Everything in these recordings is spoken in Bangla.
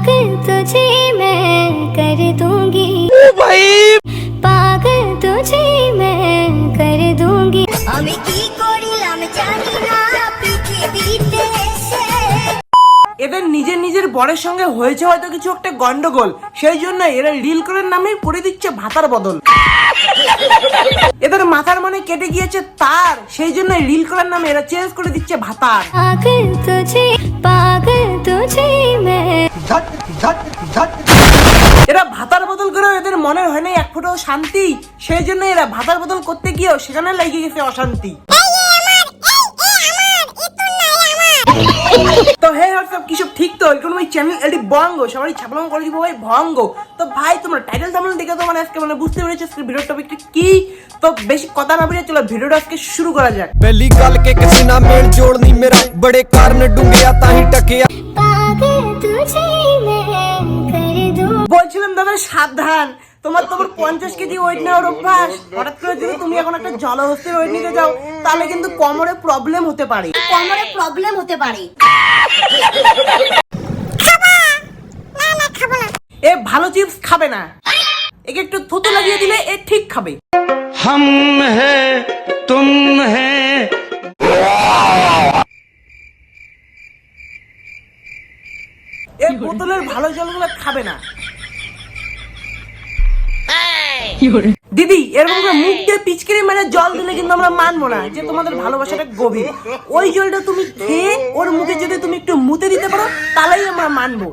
पागल तुझे मैं कर दूंगी, ओ भाई पागल तुझे मैं कर दूंगी। আমি কি করিলাম জানি না পৃথিবীতে এসে। এদের নিজের নিজের বরের সঙ্গে হয়েছে হয়তো কিছু একটা গন্ডগোল, সেই জন্য এরা রিল করার নামে করে দিচ্ছে ভাতার বদল। এদের মাথার মানে কেটে গিয়েছে তার, সেই জন্য রিল করার নামে এরা চেঞ্জ করে দিচ্ছে ভাতার। পাগল তুঝে मैं। এরা ভাতার বদল করে এদের মনে হয় না এক ফোঁটাও শান্তি, সেই জন্য এরা ভাতার বদল করতে গিয়েও সেখানে লেগে গেছে অশান্তি। তো হে হোয়াটসঅ্যাপ কি সব ঠিক তো? এখন ওই চ্যানেল এডি বঙ্গ সবাই ছাপলাম করে দিব ভাই ভঙ্গ। তো ভাই তোমরা টাইটেল থাম্বনেল দেখে তো মানে আজকে মানে বুঝতে পেরেছো আজকে ভিডিওর টপিকটা কি। তো বেশি কথা না বলে চলো ভিডিওটা আজকে শুরু করা যাক। पहली गल के किसी ना मेल जोड़ नहीं मेरा बड़े कारण डूंगिया ताही टकिया। पागल तुझे मैं कर दूं। বলছিলাম দাদা সাবধান, তোমার 50 কেজি ওয়েট নেওয়ার অভ্যাস, হঠাৎ করে যদি তুমি এখন একটা জলহস্তির ওয়েট নিতে যাও তাহলে কিন্তু কোমরে প্রবলেম হতে পারে। এ ভালো চিপস খাবে না, একে একটু থুতু লাগিয়ে দিলে এ ঠিক খাবে। हम है तुम है এ বোতলের ভালো জলগুলো খাবে না। দিদি এরকম করে মুখ দিয়ে পিচকিরি মানে জল দিলে কিন্তু আমরা মানবো না যে তোমাদের ভালোবাসাটা গভীর। ওই জলটা তুমি খেয়ে ওর মুখে যদি তুমি একটু মুতে দিতে পারো তাহলেই আমরা মানবো।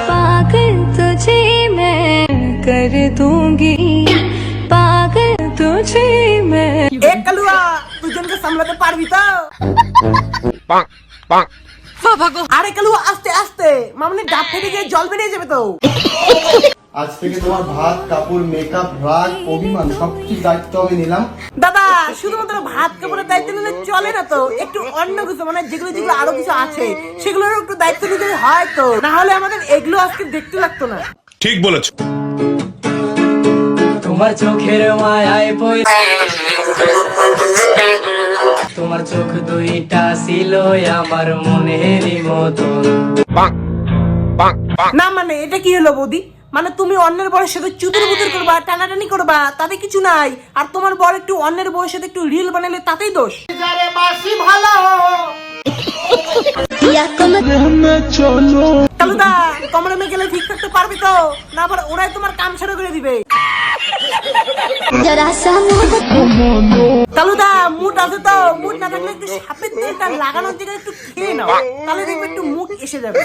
पागल तुझे मैं कर दूंगी, पागल तुझे मैं। এ কালুয়া দুজনকে সামলাতে পারবি তো? আরে কালুয়া আস্তে আস্তে, মামনি ডাব ফেটে গিয়ে জল বেরিয়ে যাবে তো। আজ থেকে তোমার ভাত কাপড় মেকআপ রাগ অভিমান সবকিছু দায়িত্ব আমি নিলাম। দাদা শুধুমাত্র ভাত কাপড়ের দায়িত্ব নিলে চলে না তো, একটু অন্য কিছু মানে যেগুলো যেগুলো আরো কিছু আছে সেগুলোর একটু দায়িত্ব নিতে হয় তো, না হলে আমাদের এগুলো আজকে দেখতে লাগতো না। ঠিক বলেছো। তোমার চোখের মায়ায় পড়ে তোমার চোখ দুইটা ছিল আমার মনেরই মতন। না মানে এটা কি হলো বৌদি, মানে তুমি অন্যের বরের সাথে চুতুর বুতুর করবা টানাটানি করবা তাতে কিছু নাই, আর তোমার বর একটু অন্যের বরের সাথে একটু রিল বানালে তাতেই দোষ। কালুদা কমরে মে গেলে ঠিক থাকতে পারবি তো, না আবার ওরাই তোমার কাম ছাড়া করে দিবে। কালুদা মুড আছে তো? মুড না থাকলে একটু সাপের তেলটা লাগানোর দিকে একটু খেয়ে নাও, তাহলে দেখবে একটু মুখ এসে যাবে।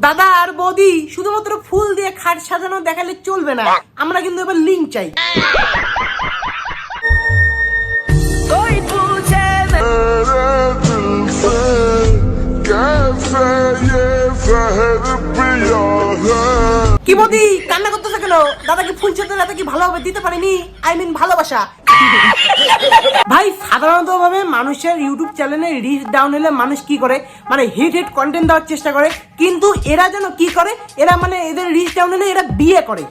দাদা আর বৌদি শুধুমাত্র ফুল দিয়ে খাট সাজানো দেখালে চলবে না, আমরা কিন্তু এবার লিঙ্ক চাই। কি বৌদি কান্না করতেছে কেন? দাদা কি ফুল চেতে দাদা কি ভালোভাবে দিতে পারেনি? আই মিন ভালোবাসা। ভাই সাধারণত ভাবে মানুষের ইউটিউব চ্যানেলে রিচ ডাউন হলে মানুষ কি করে, মানে হিট কন্টেন্ট দেওয়ার চেষ্টা করে, কিন্তু এরা যেন কি করে, এরা মানে এদের রিচ ডাউন হলে এরা বিয়ে করে।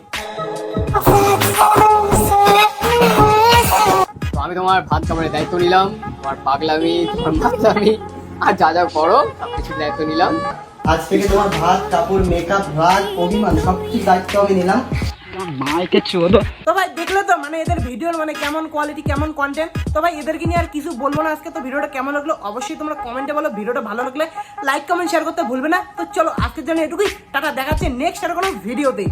আমি তোমার ভাত কাপড়ের দায়িত্ব নিলাম, তোমার পাগলামি তোমার মাস্তামি আর যা যা করো সবকিছু দায়িত্ব নিলাম। আজ থেকে তোমার ভাত কাপড় মেকআপ রাগ অভিমান সবকিছু দায়িত্ব আমি নিলাম। তো ভাই দেখলে তো মানে এদের ভিডিওর মানে কেমন কোয়ালিটি কেমন কন্টেন্ট। তো ভাই এদেরকে নিয়ে আর কিছু বলবো না আজকে। তো ভিডিওটা কেমন লাগলো অবশ্যই তোমরা কমেন্টে বলো। ভিডিওটা ভালো লাগলে লাইক কমেন্ট শেয়ার করতে ভুলবে না। তো চলো আজকের জন্য এটুকুই, টাটা, দেখাচ্ছে নেক্সট আর কোনো ভিডিওতে।